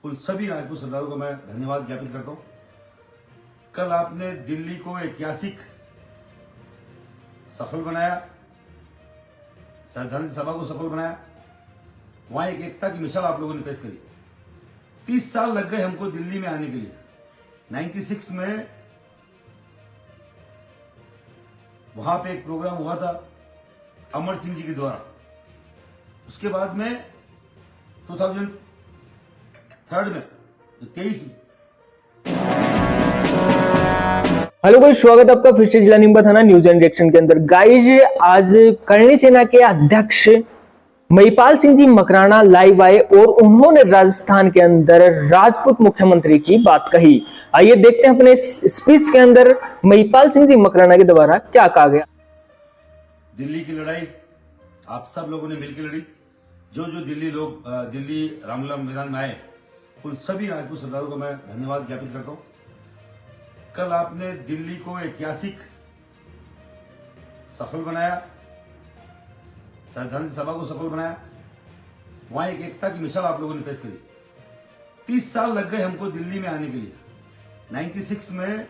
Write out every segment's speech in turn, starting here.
उन सभी राजपूत सरदारों को मैं धन्यवाद ज्ञापित करता हूं। कल आपने दिल्ली को ऐतिहासिक सफल बनाया, सैद्धांतिक सभा को सफल बनाया। वहां एक एकता की मिसाल आप लोगों ने पेश करी। 30 साल लग गए हमको दिल्ली में आने के लिए। 96 में वहां पे एक प्रोग्राम हुआ था अमर सिंह जी के द्वारा। उसके बाद में 2003 में 23 में हेलो गाइस, स्वागत है आपका फिर से जिला नीमच थाना न्यूज एंड रिएक्शन के अंदर। गाइस, आज करणी सेना के अध्यक्ष महिपाल सिंह जी मकराना लाइव आए और उन्होंने राजस्थान के अंदर राजपूत मुख्यमंत्री की बात कही। आइए देखते हैं अपने स्पीच के अंदर महिपाल सिंह जी मकराना के द्वारा क्या कहा गया। दिल्ली की लड़ाई आप सब लोगों ने मिलकर लड़ी। जो दिल्ली रामलीला मैदान में आए, उन सभी राजपूत सरदारों को मैं धन्यवाद ज्ञापित करता हूं। कल आपने दिल्ली को ऐतिहासिक सफल बनाया, सैद्धांतिक सभा को सफल बनाया। वहां एक एकता की मिसाल आप लोगों ने पेश करी। 30 साल लग गए हमको दिल्ली में आने के लिए। 96 में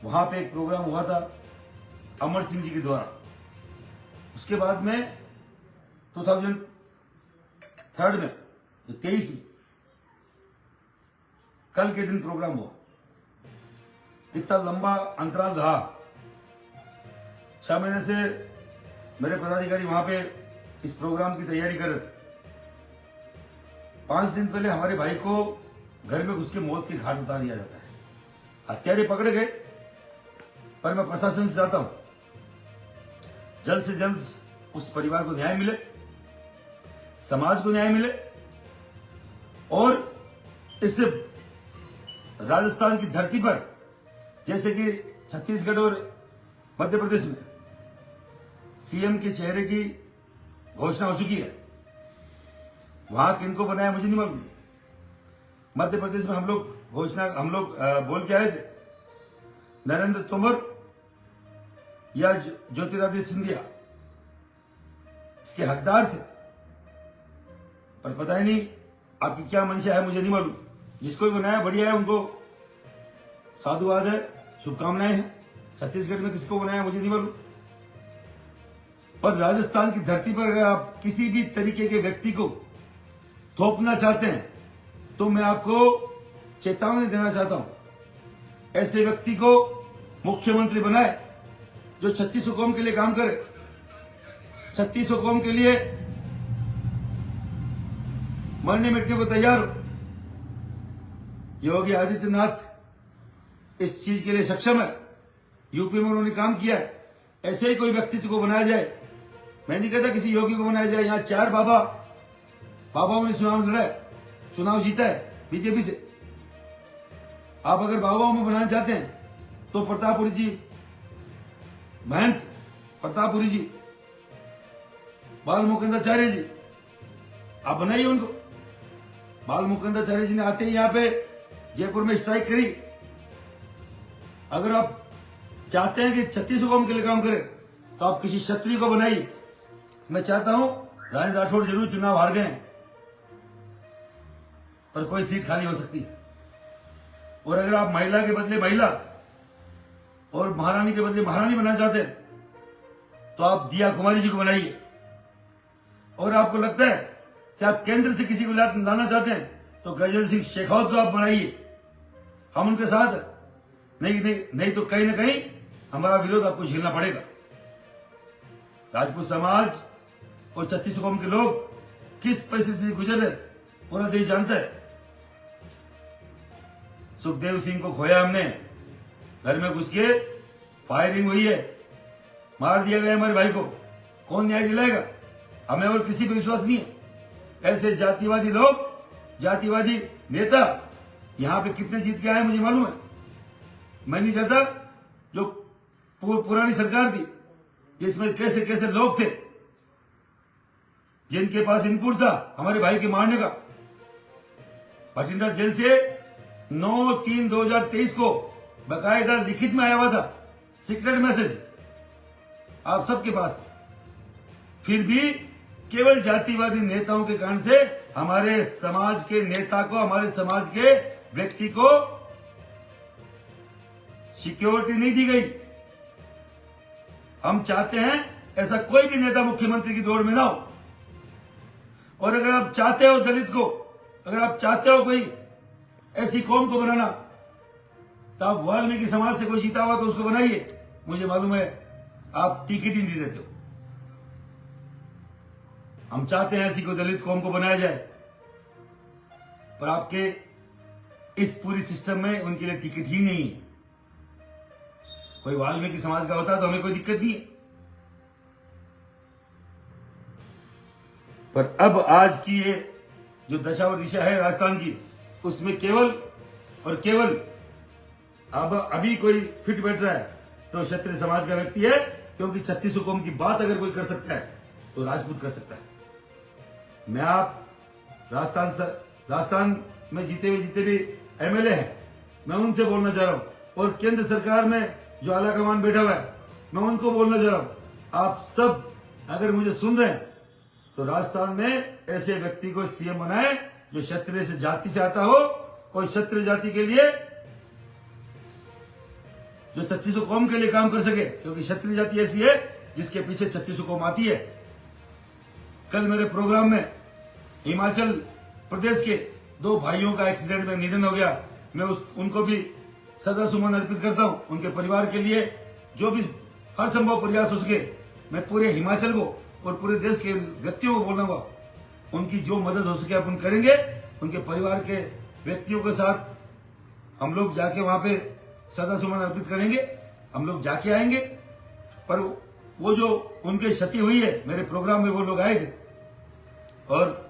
वहां पे एक प्रोग्राम हुआ था अमर सिंह जी के द्वारा। उसके बाद में 2003 में 23 में कल के दिन प्रोग्राम हुआ। कितना लंबा अंतराल रहा। 6 महीने से मेरे पदाधिकारी वहां पे इस प्रोग्राम की तैयारी कर रहे थे। 5 दिन पहले हमारे भाई को घर में घुस के मौत के घाट उतार दिया जाता है। हत्यारे पकड़े गए, पर मैं प्रशासन से चाहता हूं जल्द से जल्द उस परिवार को न्याय मिले, समाज को न्याय मिले और इससे राजस्थान की धरती पर, जैसे कि छत्तीसगढ़ और मध्य प्रदेश में सीएम के चेहरे की घोषणा हो चुकी है। वहां किनको बनाया मुझे नहीं मालूम। मध्य प्रदेश में हम लोग बोल के आए थे, नरेंद्र तोमर या ज्योतिरादित्य सिंधिया इसके हकदार थे, पर पता ही नहीं आपकी क्या मंशा है, मुझे नहीं मालूम। जिसको भी बनाया बढ़िया है, उनको साधुवाद है, शुभकामनाएं हैं। छत्तीसगढ़ में किसको बनाया मुझे नहीं मालूम, पर राजस्थान की धरती पर अगर आप किसी भी तरीके के व्यक्ति को थोपना चाहते हैं तो मैं आपको चेतावनी देना चाहता हूं। ऐसे व्यक्ति को मुख्यमंत्री बनाए जो 3600 कौम के लिए काम करे, 3600 कौम के लिए मरने मिटने को तैयार हो। योगी आदित्यनाथ इस चीज के लिए सक्षम है। यूपी में उन्होंने काम किया है। ऐसे ही कोई व्यक्तित्व को बनाया जाए। मैं नहीं कहता किसी योगी को बनाया जाए। यहां 4 बाबाओं ने चुनाव जीता है बीजेपी से। आप अगर बाबाओं में बनाना चाहते हैं तो प्रतापपुरी जी, महंत प्रतापपुरी जी, बाल मुकुंदाचार्य जी, आप बनाइए उनको। बाल मुकुंदाचार्य जी ने आते ही यहां पे जयपुर में स्ट्राइक करी। अगर आप चाहते हैं कि 3600 कौम के लिए काम करे तो आप किसी क्षत्रिय को बनाइए। मैं चाहता हूं, राजेंद्र राठौड़ जरूर चुनाव हार गए, पर कोई सीट खाली हो सकती है। और अगर आप महिला के बदले महिला और महारानी के बदले महारानी बनाना चाहते हैं तो आप दिया कुमारी जी को बनाइए। और आपको लगता है कि आप केंद्र से किसी को लाना चाहते हैं तो गजेंद्र सिंह शेखावत को आप बनाइए। हम उनके साथ नहीं तो कहीं ना कहीं हमारा विरोध आपको झेलना पड़ेगा। राजपूत समाज और 3600 कौम के लोग किस परिस्थिति से गुजर रहे पूरा देश जानता है। सुखदेव सिंह को खोया हमने, घर में घुस के फायरिंग हुई है, मार दिया गया हमारे भाई को। कौन न्याय दिलाएगा? हमें और किसी पर विश्वास नहीं है। ऐसे जातिवादी लोग, जातिवादी नेता यहां पे कितने जीत के आए मुझे मालूम है। मैं नहीं चाहता जो पुरानी सरकार थी जिसमें कैसे कैसे लोग थे जिनके पास इनपुट था हमारे भाई के मारने का। भटिंडा जेल से 9/3/2023 को बकायदा लिखित में आया हुआ था, सीक्रेट मैसेज आप सबके पास। फिर भी केवल जातिवादी नेताओं के कारण से हमारे समाज के नेता को, हमारे समाज के व्यक्ति को सिक्योरिटी नहीं दी गई। हम चाहते हैं ऐसा कोई भी नेता मुख्यमंत्री की दौड़ में ना हो। और अगर आप चाहते हो दलित को, अगर आप चाहते हो कोई ऐसी कौम को बनाना, तो आप वाल्मीकि समाज से कोई जीता हुआ तो उसको बनाइए। मुझे मालूम है आप टिकट ही नहीं देते हो। हम चाहते हैं ऐसी कोई दलित कौम को बनाया जाए, पर आपके इस पूरी सिस्टम में उनके लिए टिकट ही नहीं है। कोई वाल्मीकि समाज का होता है तो हमें कोई दिक्कत नहीं है, पर अब आज की ये जो दशा और दिशा है राजस्थान की, उसमें केवल और केवल अब अभी कोई फिट बैठ रहा है तो क्षत्रिय समाज का व्यक्ति है, क्योंकि 36 कौम की बात अगर कोई कर सकता है तो राजपूत कर सकता है। मैं आप राजस्थान में जीते भी एमएलए हैं, मैं उनसे बोलना चाह रहा हूं, और केंद्र सरकार में जो आला कमान बैठा हुआ है मैं उनको बोलना चाह रहा हूं। आप सब अगर मुझे सुन रहे हैं तो राजस्थान में ऐसे व्यक्ति को सीएम बनाए जो क्षत्रिय से जाति से आता हो, और क्षत्रिय जाति के लिए जो 36 कौम के लिए काम कर सके, क्योंकि क्षत्रिय जाति ऐसी है जिसके पीछे 36 कौम आती है। कल मेरे प्रोग्राम में हिमाचल प्रदेश के 2 भाइयों का एक्सीडेंट में निधन हो गया। मैं उनको भी श्रद्धा सुमन अर्पित करता हूं। उनके परिवार के लिए जो भी हर संभव प्रयास हो सके, मैं पूरे हिमाचल को और पूरे देश के व्यक्तियों को बोलूंगा, उनकी जो मदद हो सके अपन करेंगे। उनके परिवार के व्यक्तियों के साथ हम लोग जाके वहां पे श्रद्धा सुमन अर्पित करेंगे, हम लोग जाके आएंगे। पर वो जो उनके क्षति हुई है, मेरे प्रोग्राम में वो लोग आए थे और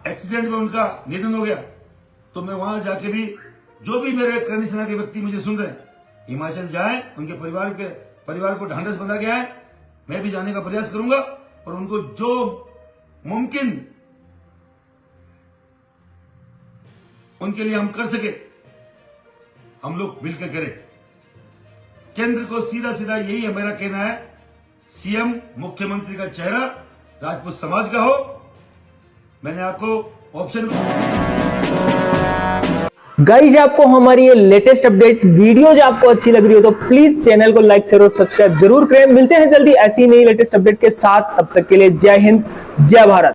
एक्सीडेंट में उनका निधन हो गया, तो मैं वहां जाके भी जो भी मेरे करनी सेना के व्यक्ति मुझे सुन रहे हैं, हिमाचल जाए, उनके परिवार को ढांढस बंधा के आए। मैं भी जाने का प्रयास करूंगा और उनको जो मुमकिन उनके लिए हम कर सके हम लोग मिलकर करें। केंद्र को सीधा सीधा यही है मेरा कहना है, सीएम मुख्यमंत्री का चेहरा राजपूत समाज का हो। मैंने आपको ऑप्शन गाइस, आपको हमारी ये लेटेस्ट अपडेट वीडियोज आपको अच्छी लग रही हो तो प्लीज चैनल को लाइक शेयर और सब्सक्राइब जरूर करें। मिलते हैं जल्दी ऐसी नई लेटेस्ट अपडेट के साथ, तब तक के लिए जय हिंद, जय भारत।